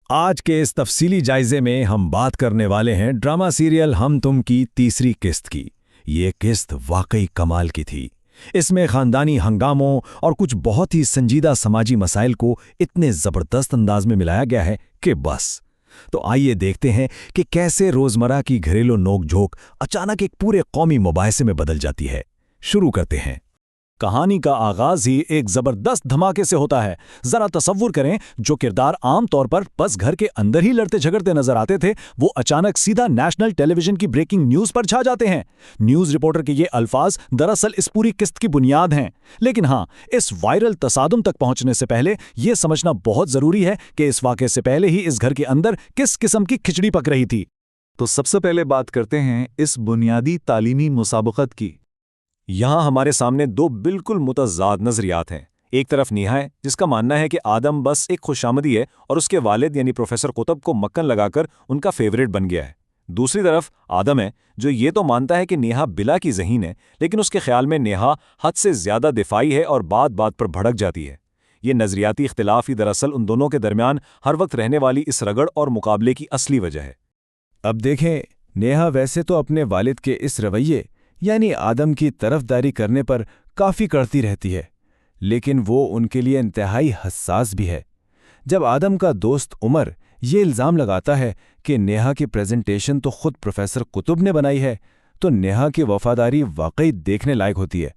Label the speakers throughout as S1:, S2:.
S1: آج کے اس تفصیلی جائزے میں ہم بات کرنے والے ہیں ڈرامہ سیریل ہم تم کی تیسری قسط کی۔ یہ قسط واقعی کمال کی تھی۔ اس میں خاندانی ہنگاموں اور کچھ بہت ہی سنجیدہ سماجی مسائل کو اتنے زبردست انداز میں ملایا گیا ہے کہ بس۔ تو آئیے دیکھتے ہیں کہ کیسے روزمرہ کی گھریلو نوک جھوک اچانک ایک پورے قومی مباحثے میں بدل جاتی ہے۔ شروع کرتے ہیں۔ کہانی کا آغاز ہی ایک زبردست دھماکے سے ہوتا ہے۔ ذرا تصور کریں، جو کردار عام طور پر بس گھر کے اندر ہی لڑتے جھگڑتے نظر آتے تھے، وہ اچانک سیدھا نیشنل ٹیلی ویژن کی بریکنگ نیوز پر چھا جاتے ہیں۔ نیوز رپورٹر کے یہ الفاظ دراصل اس پوری قسط کی بنیاد ہیں۔ لیکن ہاں، اس وائرل تصادم تک پہنچنے سے پہلے یہ سمجھنا بہت ضروری ہے کہ اس واقعے سے پہلے ہی اس گھر کے اندر کس قسم کی کھچڑی پک رہی تھی۔
S2: تو سب سے پہلے بات کرتے ہیں اس بنیادی تعلیمی مسابقت کی۔
S1: یہاں ہمارے سامنے دو بالکل متضاد نظریات ہیں۔ ایک طرف نیہا ہے، جس کا ماننا ہے کہ آدم بس ایک خوشامدی ہے اور اس کے والد یعنی پروفیسر قطب کو مکن لگا کر ان کا فیوریٹ بن گیا ہے۔ دوسری طرف آدم ہے، جو یہ تو مانتا ہے کہ نیہا بلا کی ذہین ہے، لیکن اس کے خیال میں نیہا حد سے زیادہ دفاعی ہے اور بات بات پر بھڑک جاتی ہے۔ یہ نظریاتی اختلاف ہی دراصل ان دونوں کے درمیان ہر وقت رہنے والی اس رگڑ اور مقابلے کی اصلی وجہ ہے۔
S3: اب دیکھیں، نیہا ویسے تو اپنے والد کے اس رویے یعنی آدم کی طرفداری کرنے پر کافی کڑتی رہتی ہے، لیکن وہ ان کے لیے انتہائی حساس بھی ہے۔ جب آدم کا دوست عمر یہ الزام لگاتا ہے کہ نیہا کی پریزنٹیشن تو خود پروفیسر قطب نے بنائی ہے، تو نیہا کی وفاداری واقعی دیکھنے لائق ہوتی ہے۔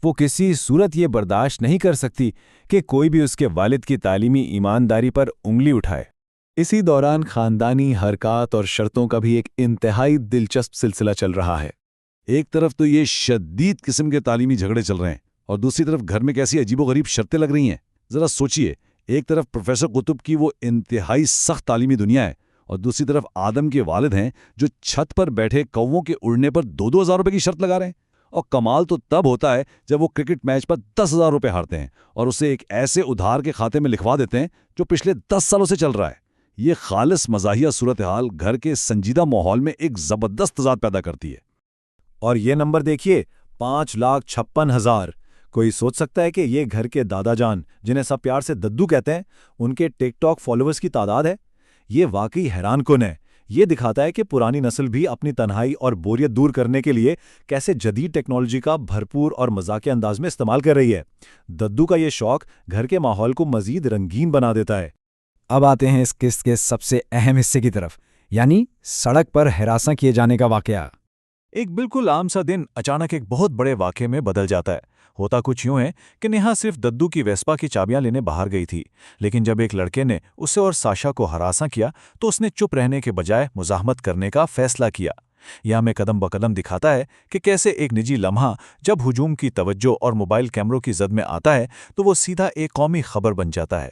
S3: وہ کسی صورت یہ برداشت نہیں کر سکتی کہ کوئی بھی اس کے والد کی تعلیمی ایمانداری پر انگلی اٹھائے۔
S2: اسی دوران خاندانی حرکات اور شرطوں کا بھی ایک انتہائی دلچسپ سلسلہ چل رہا ہے۔
S4: ایک طرف تو یہ شدید قسم کے تعلیمی جھگڑے چل رہے ہیں اور دوسری طرف گھر میں کیسی عجیب و غریب شرطیں لگ رہی ہیں۔ ذرا سوچئے، ایک طرف پروفیسر قطب کی وہ انتہائی سخت تعلیمی دنیا ہے اور دوسری طرف آدم کے والد ہیں جو چھت پر بیٹھے کووں کے اڑنے پر 2,000 روپے کی شرط لگا رہے ہیں۔ اور کمال تو تب ہوتا ہے جب وہ کرکٹ میچ پر 10,000 روپے ہارتے ہیں اور اسے ایک ایسے ادھار کے کھاتے میں لکھوا دیتے ہیں جو پچھلے 10 سالوں سے چل رہا ہے۔ یہ خالص مزاحیہ صورتحال گھر کے سنجیدہ ماحول میں ایک زبردست تضاد پیدا کرتی ہے۔
S1: اور یہ نمبر دیکھیے، 5,56,000۔ کوئی سوچ سکتا ہے کہ یہ گھر کے دادا جان، جنہیں سب پیار سے ددو کہتے ہیں، ان کے ٹک ٹاک فالوورز کی تعداد ہے؟ یہ واقعی حیران کن ہے۔ یہ دکھاتا ہے کہ پرانی نسل بھی اپنی تنہائی اور بوریت دور کرنے کے لیے کیسے جدید ٹیکنالوجی کا بھرپور اور مذاقیہ انداز میں استعمال کر رہی ہے۔ ددو کا یہ شوق گھر کے ماحول کو مزید رنگین بنا دیتا ہے۔
S3: اب آتے ہیں اس قسط کے سب سے اہم حصے کی طرف، یعنی سڑک پر ہراساں کیے جانے کا واقعہ۔
S1: ایک بالکل عام سا دن اچانک ایک بہت بڑے واقعے میں بدل جاتا ہے۔ ہوتا کچھ یوں ہے کہ نیہا صرف ددو کی ویسپا کی چابیاں لینے باہر گئی تھی، لیکن جب ایک لڑکے نے اسے اور ساشا کو ہراساں کیا تو اس نے چپ رہنے کے بجائے مزاحمت کرنے کا فیصلہ کیا۔ یہ ہمیں قدم بقدم دکھاتا ہے کہ کیسے ایک نجی لمحہ جب ہجوم کی توجہ اور موبائل کیمروں کی زد میں آتا ہے تو وہ سیدھا ایک قومی خبر بن جاتا ہے۔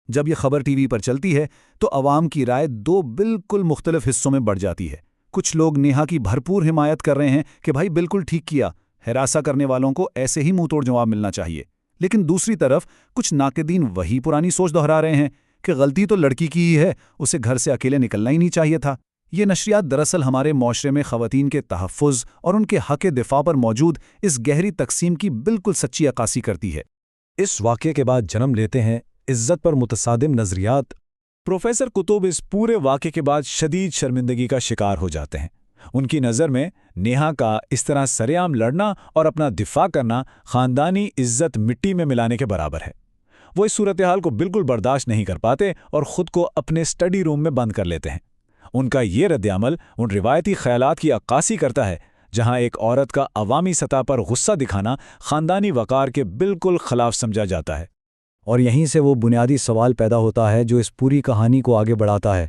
S3: جب یہ خبر ٹی وی پر چلتی ہے تو عوام کی رائے دو بالکل مختلف حصوں میں بڑھ جاتی ہے۔ کچھ لوگ نیہا کی بھرپور حمایت کر رہے ہیں کہ بھائی بالکل ٹھیک کیا، ہراساں کرنے والوں کو ایسے ہی منہ توڑ جواب ملنا چاہیے۔ لیکن دوسری طرف کچھ ناقدین وہی پرانی سوچ دہرا رہے ہیں کہ غلطی تو لڑکی کی ہی ہے، اسے گھر سے اکیلے نکلنا ہی نہیں چاہیے تھا۔ یہ نشریات دراصل ہمارے معاشرے میں خواتین کے تحفظ اور ان کے حق دفاع پر موجود اس گہری تقسیم کی بالکل سچی عکاسی کرتی ہے۔
S1: اس واقعے کے بعد جنم لیتے ہیں عزت پر متصادم نظریات۔ پروفیسر قطب اس پورے واقعے کے بعد شدید شرمندگی کا شکار ہو جاتے ہیں۔ ان کی نظر میں نیہا کا اس طرح سرے عام لڑنا اور اپنا دفاع کرنا خاندانی عزت مٹی میں ملانے کے برابر ہے۔ وہ اس صورتحال کو بالکل برداشت نہیں کر پاتے اور خود کو اپنے اسٹڈی روم میں بند کر لیتے ہیں۔ ان کا یہ رد عمل ان روایتی خیالات کی عکاسی کرتا ہے جہاں ایک عورت کا عوامی سطح پر غصہ دکھانا خاندانی وقار کے بالکل خلاف سمجھا جاتا ہے۔
S5: اور یہیں سے وہ بنیادی سوال پیدا ہوتا ہے جو اس پوری کہانی کو آگے بڑھاتا ہے۔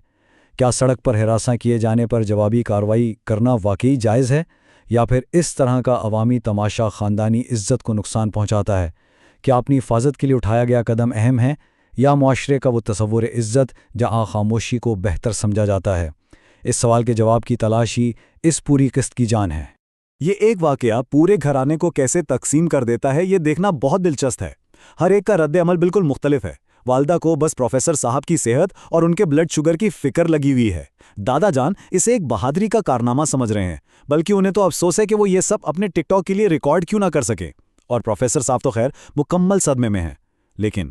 S5: کیا سڑک پر ہراساں کیے جانے پر جوابی کارروائی کرنا واقعی جائز ہے، یا پھر اس طرح کا عوامی تماشا خاندانی عزت کو نقصان پہنچاتا ہے؟ کیا اپنی حفاظت کے لیے اٹھایا گیا قدم اہم ہے، یا معاشرے کا وہ تصور عزت جہاں خاموشی کو بہتر سمجھا جاتا ہے؟ اس سوال کے جواب کی تلاش ہی اس پوری قسط کی جان ہے۔
S1: یہ ایک واقعہ پورے گھرانے کو کیسے تقسیم کر دیتا ہے، یہ دیکھنا بہت دلچسپ ہے۔ ہر ایک کا رد عمل بالکل مختلف ہے۔ والدہ کو بس پروفیسر صاحب کی صحت اور ان کے بلڈ شوگر کی فکر لگی ہوئی ہے۔ دادا جان اسے ایک بہادری کا کارنامہ سمجھ رہے ہیں، بلکہ انہیں تو افسوس ہے کہ وہ یہ سب اپنے ٹک ٹاک کے لیے ریکارڈ کیوں نہ کر سکے۔ اور پروفیسر صاحب تو خیر مکمل صدمے میں ہیں۔ لیکن